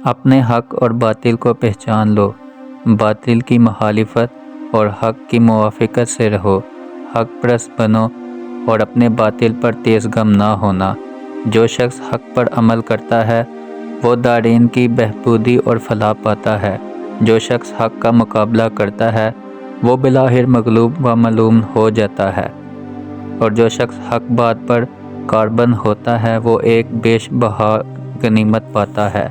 اپنے حق اور باطل کو پہچان لو، باطل کی مخالفت اور حق کی موافقت سے رہو، حق پرست بنو اور اپنے باطل پر تیز گم نہ ہونا۔ جو شخص حق پر عمل کرتا ہے وہ دارین کی بہبودی اور فلاح پاتا ہے۔ جو شخص حق کا مقابلہ کرتا ہے وہ بالآخر مغلوب و ملوم ہو جاتا ہے، اور جو شخص حق بات پر کاربند ہوتا ہے وہ ایک بیش بہا غنیمت پاتا ہے،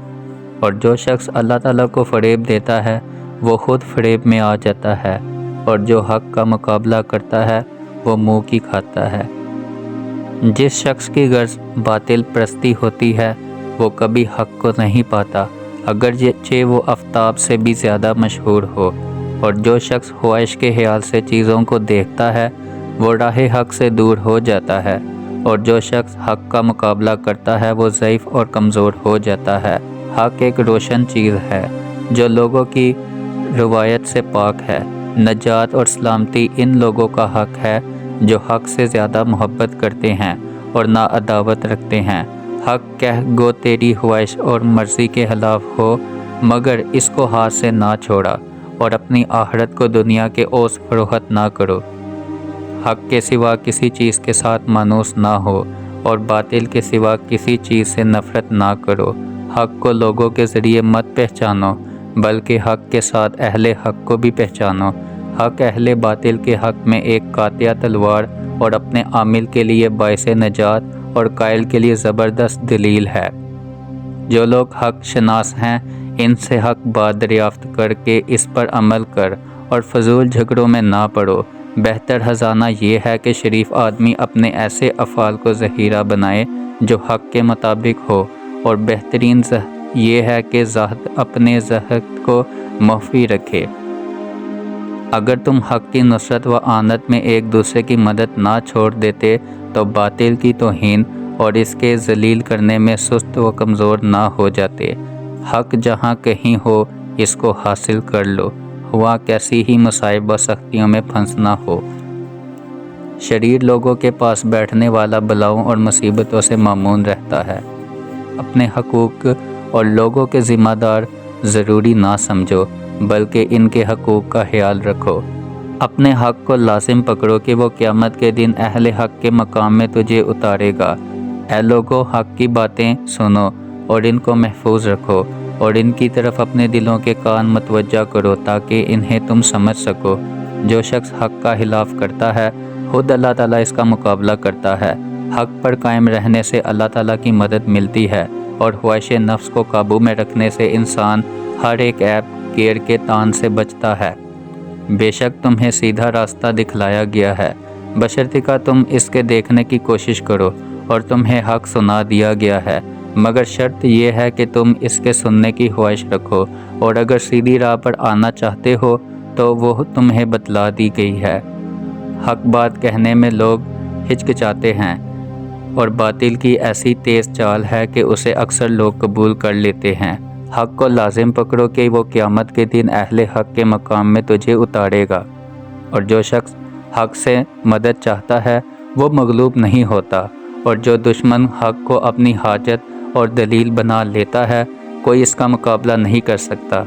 اور جو شخص اللہ تعالیٰ کو فریب دیتا ہے وہ خود فریب میں آ جاتا ہے، اور جو حق کا مقابلہ کرتا ہے وہ منہ کی کھاتا ہے۔ جس شخص کی غرض باطل پرستی ہوتی ہے وہ کبھی حق کو نہیں پاتا، اگرچہ وہ آفتاب سے بھی زیادہ مشہور ہو، اور جو شخص خواہش کے خیال سے چیزوں کو دیکھتا ہے وہ راہ حق سے دور ہو جاتا ہے، اور جو شخص حق کا مقابلہ کرتا ہے وہ ضعیف اور کمزور ہو جاتا ہے۔ حق ایک روشن چیز ہے جو لوگوں کی روایت سے پاک ہے۔ نجات اور سلامتی ان لوگوں کا حق ہے جو حق سے زیادہ محبت کرتے ہیں اور نہ عداوت رکھتے ہیں۔ حق کہہ گو تیری خواہش اور مرضی کے خلاف ہو، مگر اس کو ہاتھ سے نہ چھوڑا، اور اپنی آخرت کو دنیا کے عوض فروخت نہ کرو۔ حق کے سوا کسی چیز کے ساتھ مانوس نہ ہو، اور باطل کے سوا کسی چیز سے نفرت نہ کرو۔ حق کو لوگوں کے ذریعے مت پہچانو، بلکہ حق کے ساتھ اہل حق کو بھی پہچانو۔ حق اہل باطل کے حق میں ایک قاطع تلوار اور اپنے عامل کے لیے باعث نجات اور قائل کے لیے زبردست دلیل ہے۔ جو لوگ حق شناس ہیں ان سے حق بات دریافت کر کے اس پر عمل کر، اور فضول جھگڑوں میں نہ پڑو۔ بہتر خزانہ یہ ہے کہ شریف آدمی اپنے ایسے افعال کو ذخیرہ بنائے جو حق کے مطابق ہو، اور بہترین یہ ہے کہ زاہد اپنے زہد کو مخفی رکھے۔ اگر تم حق کی نصرت و اعانت میں ایک دوسرے کی مدد نہ چھوڑ دیتے تو باطل کی توہین اور اس کے ذلیل کرنے میں سست و کمزور نہ ہو جاتے۔ حق جہاں کہیں ہو اس کو حاصل کر لو، ہوا کیسی ہی مصائب و سختیوں میں پھنسنا ہو۔ شریر لوگوں کے پاس بیٹھنے والا بلاؤں اور مصیبتوں سے مامون رہتا ہے۔ اپنے حقوق اور لوگوں کے ذمہ دار ضروری نہ سمجھو، بلکہ ان کے حقوق کا خیال رکھو۔ اپنے حق کو لازم پکڑو کہ وہ قیامت کے دن اہل حق کے مقام میں تجھے اتارے گا۔ اے لوگو، حق کی باتیں سنو اور ان کو محفوظ رکھو، اور ان کی طرف اپنے دلوں کے کان متوجہ کرو تاکہ انہیں تم سمجھ سکو۔ جو شخص حق کا خلاف کرتا ہے خود اللہ تعالیٰ اس کا مقابلہ کرتا ہے۔ حق پر قائم رہنے سے اللہ تعالیٰ کی مدد ملتی ہے، اور خواہش نفس کو قابو میں رکھنے سے انسان ہر ایک عیب گیر کے تان سے بچتا ہے۔ بے شک تمہیں سیدھا راستہ دکھلایا گیا ہے، بشرطیکہ تم اس کے دیکھنے کی کوشش کرو، اور تمہیں حق سنا دیا گیا ہے، مگر شرط یہ ہے کہ تم اس کے سننے کی خواہش رکھو، اور اگر سیدھی راہ پر آنا چاہتے ہو تو وہ تمہیں بتلا دی گئی ہے۔ حق بات کہنے میں لوگ ہچکچاتے ہیں، اور باطل کی ایسی تیز چال ہے کہ اسے اکثر لوگ قبول کر لیتے ہیں۔ حق کو لازم پکڑو کہ وہ قیامت کے دن اہل حق کے مقام میں تجھے اتارے گا، اور جو شخص حق سے مدد چاہتا ہے وہ مغلوب نہیں ہوتا، اور جو دشمن حق کو اپنی حاجت اور دلیل بنا لیتا ہے کوئی اس کا مقابلہ نہیں کر سکتا۔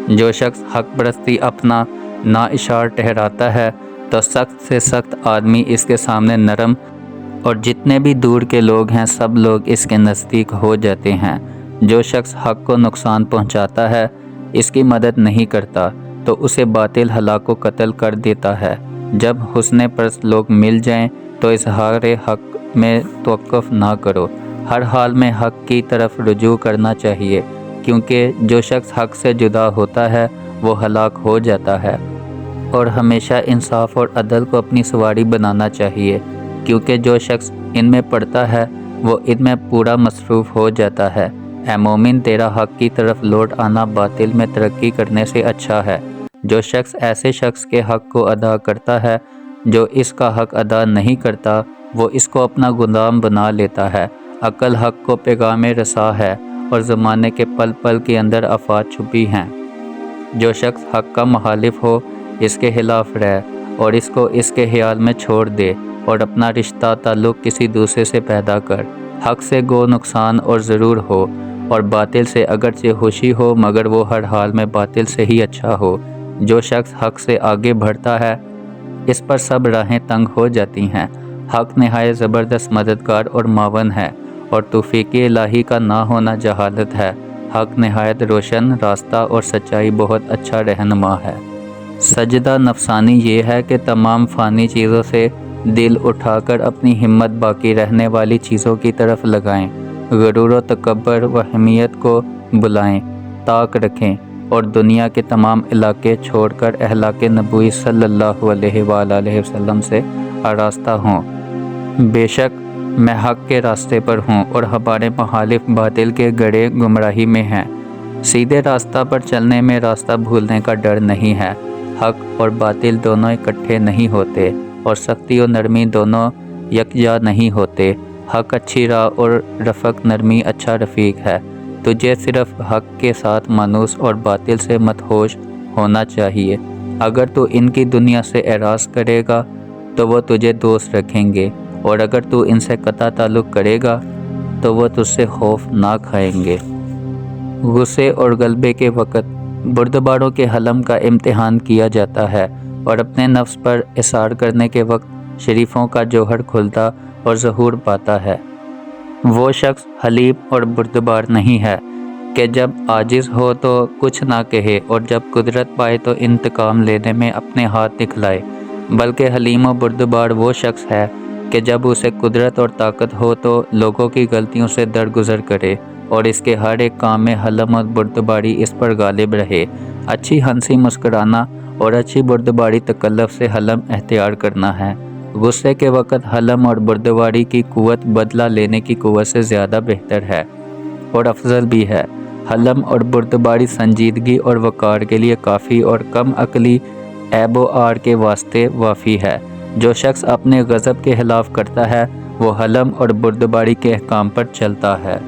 جو شخص حق پرستی اپنا نااشار ٹھہراتا ہے تو سخت سے سخت آدمی اس کے سامنے نرم، اور جتنے بھی دور کے لوگ ہیں سب لوگ اس کے نزدیک ہو جاتے ہیں۔ جو شخص حق کو نقصان پہنچاتا ہے اس کی مدد نہیں کرتا تو اسے باطل ہلاک و قتل کر دیتا ہے۔ جب حسن پرست لوگ مل جائیں تو اظہار حق میں توقف نہ کرو، ہر حال میں حق کی طرف رجوع کرنا چاہیے، کیونکہ جو شخص حق سے جدا ہوتا ہے وہ ہلاک ہو جاتا ہے، اور ہمیشہ انصاف اور عدل کو اپنی سواری بنانا چاہیے، کیونکہ جو شخص ان میں پڑتا ہے وہ ان میں پورا مصروف ہو جاتا ہے۔ اے مومن، تیرا حق کی طرف لوٹ آنا باطل میں ترقی کرنے سے اچھا ہے۔ جو شخص ایسے شخص کے حق کو ادا کرتا ہے جو اس کا حق ادا نہیں کرتا وہ اس کو اپنا غلام بنا لیتا ہے۔ عقل حق کو پیغام رساں ہے، اور زمانے کے پل پل کے اندر آفات چھپی ہیں۔ جو شخص حق کا مخالف ہو اس کے خلاف رہ، اور اس کو اس کے خیال میں چھوڑ دے، اور اپنا رشتہ تعلق کسی دوسرے سے پیدا کر۔ حق سے گو نقصان اور ضرور ہو، اور باطل سے اگرچہ خوشی ہو مگر وہ ہر حال میں باطل سے ہی اچھا ہو۔ جو شخص حق سے آگے بڑھتا ہے اس پر سب راہیں تنگ ہو جاتی ہیں۔ حق نہایت زبردست مددگار اور معاون ہے اور توفیق الہی کا نہ ہونا جہالت ہے۔ حق نہایت روشن راستہ اور سچائی بہت اچھا رہنما ہے۔ سجدہ نفسانی یہ ہے کہ تمام فانی چیزوں سے دل اٹھا کر اپنی ہمت باقی رہنے والی چیزوں کی طرف لگائیں، غرور و تکبر و حمیت کو بلائیں، طاق رکھیں اور دنیا کے تمام علاقے چھوڑ کر اخلاق نبوی صلی اللہ علیہ وآلہ وسلم سے آراستہ ہوں۔ بے شک میں حق کے راستے پر ہوں اور ہمارے مخالف باطل کے گڑھے گمراہی میں ہیں۔ سیدھے راستہ پر چلنے میں راستہ بھولنے کا ڈر نہیں ہے۔ حق اور باطل دونوں اکٹھے نہیں ہوتے اور سختی و نرمی دونوں یکجا نہیں ہوتے۔ حق اچھی راہ اور رفق نرمی اچھا رفیق ہے۔ تجھے صرف حق کے ساتھ مانوس اور باطل سے مدہوش ہونا چاہیے۔ اگر تو ان کی دنیا سے اعراض کرے گا تو وہ تجھے دوست رکھیں گے اور اگر تو ان سے قطع تعلق کرے گا تو وہ تجھ سے خوف نہ کھائیں گے۔ غصے اور غلبے کے وقت بردباروں کے حلم کا امتحان کیا جاتا ہے اور اپنے نفس پر اثار کرنے کے وقت شریفوں کا جوہر کھلتا اور ظہور پاتا ہے۔ وہ شخص حلیم اور بردبار نہیں ہے کہ جب عاجز ہو تو کچھ نہ کہے اور جب قدرت پائے تو انتقام لینے میں اپنے ہاتھ دکھلائے، بلکہ حلیم و بردبار وہ شخص ہے کہ جب اسے قدرت اور طاقت ہو تو لوگوں کی غلطیوں سے درگزر کرے اور اس کے ہر ایک کام میں حلم اور بردباری اس پر غالب رہے۔ اچھی ہنسی مسکرانا اور اچھی بردباری تکلف سے حلم اختیار کرنا ہے۔ غصے کے وقت حلم اور بردباری کی قوت بدلہ لینے کی قوت سے زیادہ بہتر ہے اور افضل بھی ہے۔ حلم اور بردباری سنجیدگی اور وقار کے لیے کافی اور کم عقلی عیب و عار کے واسطے وافی ہے۔ جو شخص اپنے غضب کے خلاف کرتا ہے وہ حلم اور بردباری کے احکام پر چلتا ہے۔